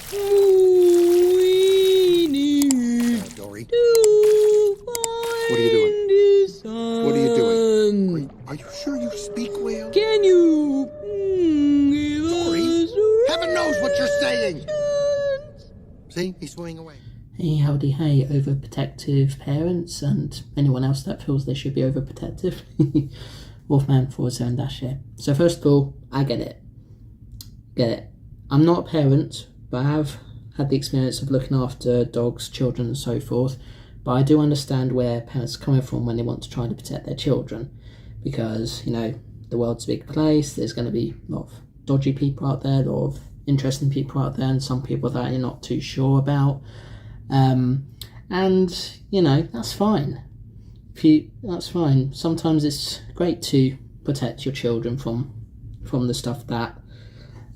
Dory. What are you doing? What are you doing? Are you sure you speak whale? Can you Dory, heaven knows what you're saying. See, he's swimming away. Hey, howdy, hey, overprotective parents and anyone else that feels they should be overprotective. Wolfman 47 here. So first of all, I get it. I'm not a parent, but I have had the experience of looking after dogs, children and so forth. But I do understand where parents are coming from when they want to try to protect their children. Because, you know, the world's a big place, there's going to be a lot of dodgy people out there, a lot of interesting people out there, and some people that you're not too sure about. And, you know, that's fine. That's fine. Sometimes it's great to protect your children from the stuff that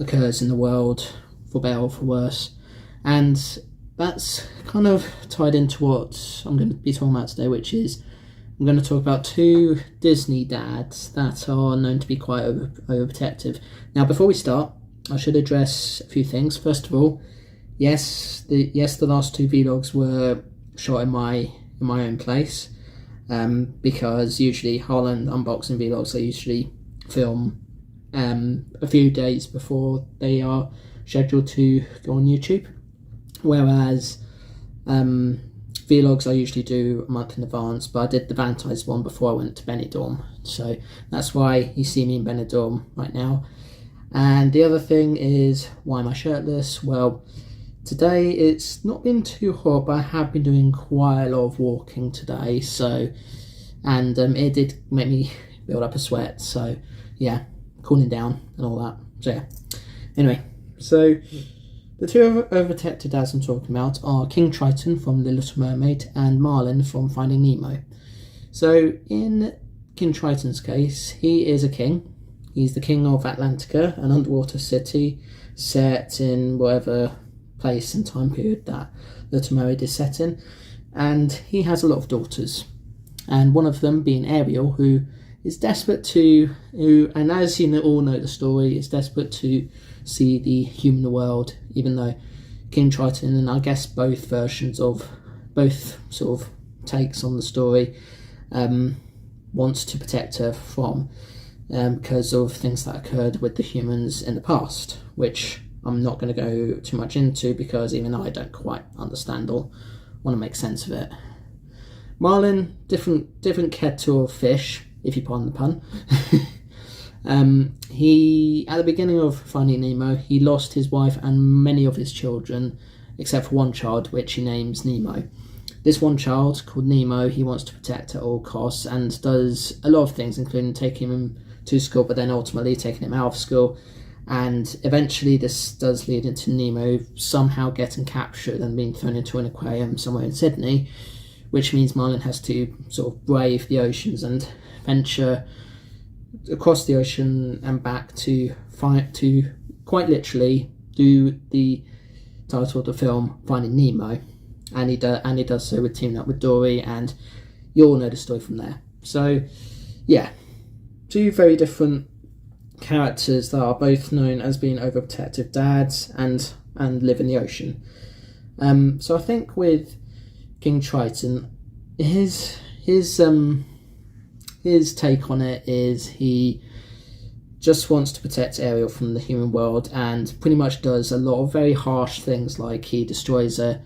occurs in the world, for better or for worse. And that's kind of tied into what I'm going to be talking about today, which is I'm going to talk about two Disney dads that are known to be quite overprotective. Now, before we start, I should address a few things. First of all, yes, the last two vlogs were shot in my own place, because usually Harlan unboxing vlogs I usually film a few days before they are scheduled to go on YouTube, whereas vlogs I usually do a month in advance, but I did the Valentine's one before I went to Benidorm, so that's why you see me in Benidorm right now. And the other thing is, why am I shirtless? Well, today it's not been too hot, but I have been doing quite a lot of walking today, so, and it did make me build up a sweat, so yeah, cooling down and all that. So yeah, anyway, so the two overprotected dads I'm talking about are King Triton from The Little Mermaid and Marlin from Finding Nemo. So in King Triton's case, he is a king. He's the king of Atlantica, an underwater city set in whatever place and time period that Little Mermaid is set in, and he has a lot of daughters, and one of them being Ariel, who is desperate and as you all know the story, is desperate to see the human world, even though King Triton, and I guess both versions of both sort of takes on the story, wants to protect her from, because of things that occurred with the humans in the past, which I'm not going to go too much into because even I don't quite understand or want to make sense of it. Marlin, different kettle of fish, if you pardon the pun. He, at the beginning of Finding Nemo, he lost his wife and many of his children, except for one child, which he names Nemo. This one child, called Nemo, he wants to protect at all costs and does a lot of things, including taking him to school, but then ultimately taking him out of school. And eventually this does lead into Nemo somehow getting captured and being thrown into an aquarium somewhere in Sydney, which means Marlin has to sort of brave the oceans and venture across the ocean and back to quite literally do the title of the film, Finding Nemo. And he does so with teaming up with Dory, and you all know the story from there. So yeah, two very different characters that are both known as being overprotective dads and live in the ocean. So I think with King Triton, his take on it is he just wants to protect Ariel from the human world, and pretty much does a lot of very harsh things, like he destroys a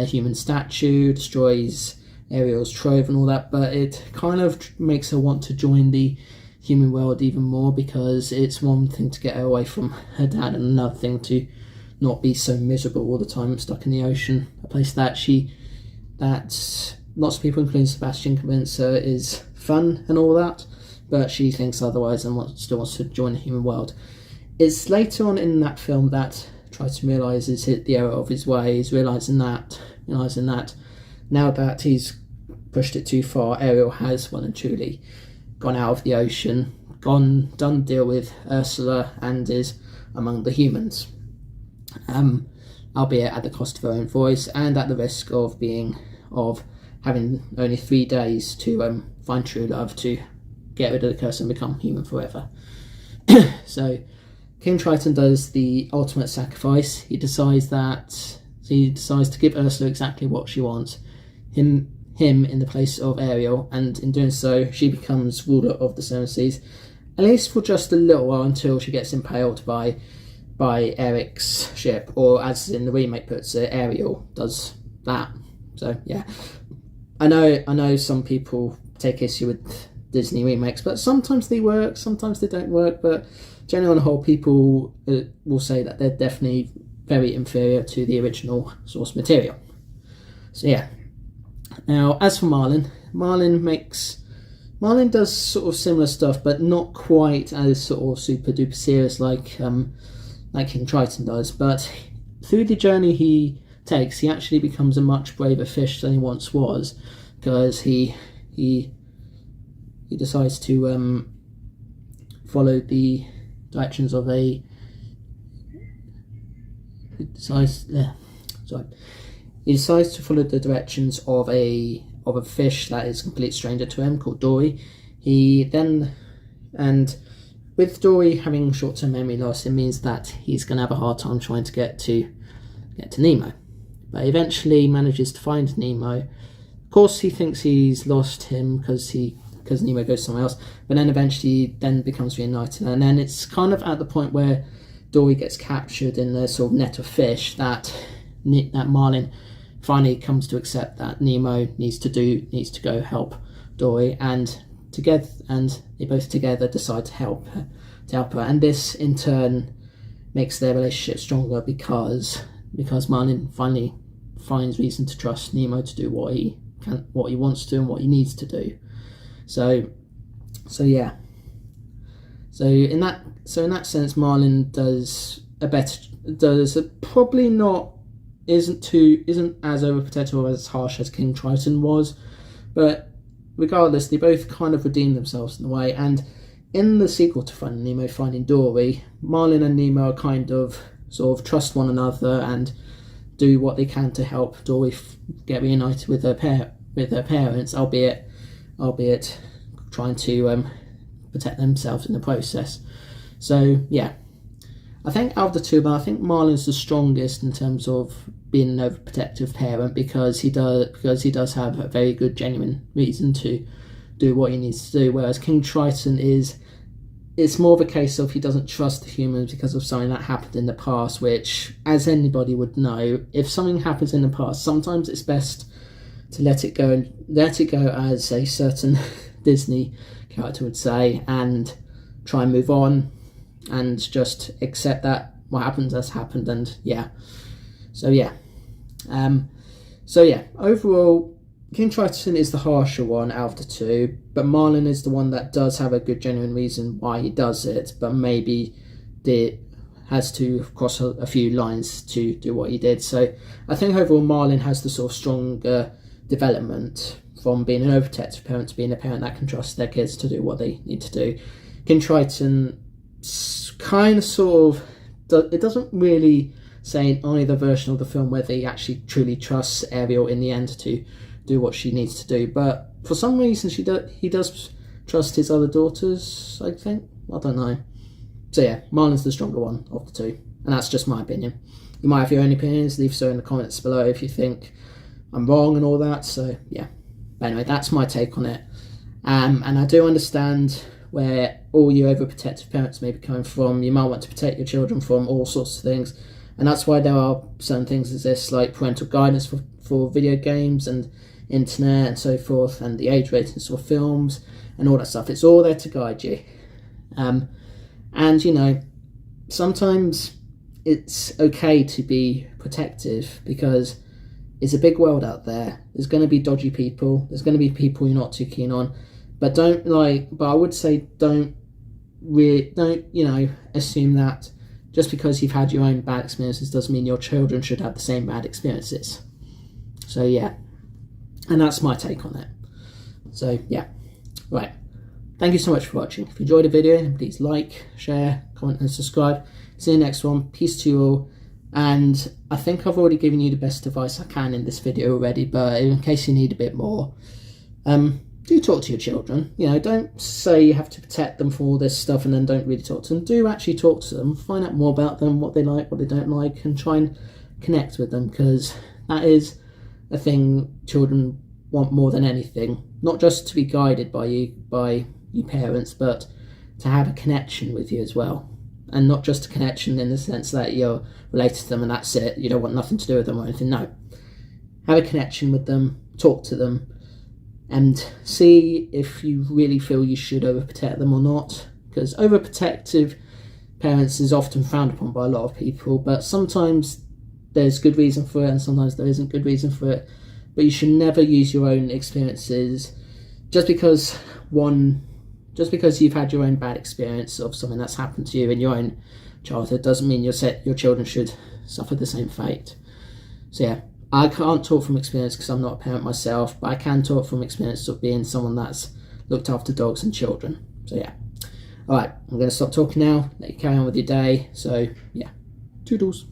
human statue, destroys Ariel's trove and all that, but it kind of makes her want to join the human world even more, because it's one thing to get her away from her dad and another thing to not be so miserable all the time stuck in the ocean, a place that lots of people, including Sebastian, convince her is fun and all that, but she thinks otherwise and still wants to join the human world. It's later on in that film that Triton realises the error of his ways, realising that now that he's pushed it too far, Ariel has well and truly gone out of the ocean, done the deal with Ursula, and is among the humans, albeit at the cost of her own voice and at the risk of having only 3 days to find true love, to get rid of the curse and become human forever. So King Triton does the ultimate sacrifice. He decides to give Ursula exactly what she wants, him in the place of Ariel, and in doing so, she becomes ruler of the Seven Seas, at least for just a little while, until she gets impaled by Eric's ship, or as in the remake puts it, Ariel does that. So yeah, I know some people take issue with Disney remakes, but sometimes they work, sometimes they don't work, but generally on the whole, people will say that they're definitely very inferior to the original source material. So yeah. Now, as for Marlin, Marlin does sort of similar stuff, but not quite as sort of super duper serious like King Triton does. But through the journey he takes, he actually becomes a much braver fish than he once was, because he decides to follow the directions of a. He decides to follow the directions of a fish that is a complete stranger to him, called Dory. And with Dory having short-term memory loss, it means that he's going to have a hard time trying to get to Nemo. But eventually manages to find Nemo. Of course, he thinks he's lost him because Nemo goes somewhere else, but then eventually becomes reunited. And then it's kind of at the point where Dory gets captured in the sort of net of fish that Marlin finally comes to accept that Nemo needs to go help Dory, and they both together decide to help her. And this in turn makes their relationship stronger, because Marlin finally finds reason to trust Nemo to do what he wants to and what he needs to do. So yeah. So in that sense, Marlin isn't as overprotective or as harsh as King Triton was, but regardless, they both kind of redeem themselves in a way. And in the sequel to Finding Nemo, Finding Dory, Marlin and Nemo are kind of sort of trust one another and do what they can to help Dory get reunited with her parents, albeit trying to protect themselves in the process. So yeah, I think out of the two, but I think Marlin's the strongest in terms of being an overprotective parent, because he does have a very good genuine reason to do what he needs to do, whereas King Triton it's more of a case of he doesn't trust the humans because of something that happened in the past, which, as anybody would know, if something happens in the past, sometimes it's best to let it go, as a certain Disney character would say, and try and move on and just accept that what happens has happened. And yeah, so yeah, overall, King Triton is the harsher one out of the two, but Marlin is the one that does have a good genuine reason why he does it, but maybe has to cross a few lines to do what he did. So I think overall Marlin has the sort of stronger development from being an overprotective parent to being a parent that can trust their kids to do what they need to do. King Triton kind of sort of, it doesn't really say in either version of the film whether he actually truly trusts Ariel in the end to do what she needs to do, but for some reason he does trust his other daughters, I think. I don't know. So yeah, Marlin's the stronger one of the two, and that's just my opinion. You might have your own opinions, leave so in the comments below if you think I'm wrong and all that. So yeah, but anyway, that's my take on it. And I do understand where all you overprotective parents may be coming from. You might want to protect your children from all sorts of things, and that's why there are certain things as this, like parental guidance for video games and internet and so forth, and the age ratings for films and all that stuff. It's all there to guide you. And you know, sometimes it's okay to be protective, because it's a big world out there. There's going to be dodgy people. There's going to be people you're not too keen on. But I would say don't assume that just because you've had your own bad experiences doesn't mean your children should have the same bad experiences. So yeah, and that's my take on it. So yeah, right. Thank you so much for watching. If you enjoyed the video, then please like, share, comment and subscribe. See you next one. Peace to you all. And I think I've already given you the best advice I can in this video already, but in case you need a bit more, do talk to your children. You know, don't say you have to protect them from all this stuff and then don't really talk to them. Do actually talk to them, find out more about them, what they like, what they don't like, and try and connect with them, because that is a thing children want more than anything. Not just to be guided by you parents, but to have a connection with you as well. And not just a connection in the sense that you're related to them and that's it, you don't want nothing to do with them or anything. No, have a connection with them, talk to them, and see if you really feel you should overprotect them or not. Because overprotective parents is often frowned upon by a lot of people, but sometimes there's good reason for it and sometimes there isn't good reason for it. But you should never use your own experiences just because you've had your own bad experience of something that's happened to you in your own childhood doesn't mean your children should suffer the same fate. So yeah, I can't talk from experience because I'm not a parent myself, but I can talk from experience of being someone that's looked after dogs and children. So yeah. Alright, I'm going to stop talking now, let you carry on with your day. So yeah, toodles.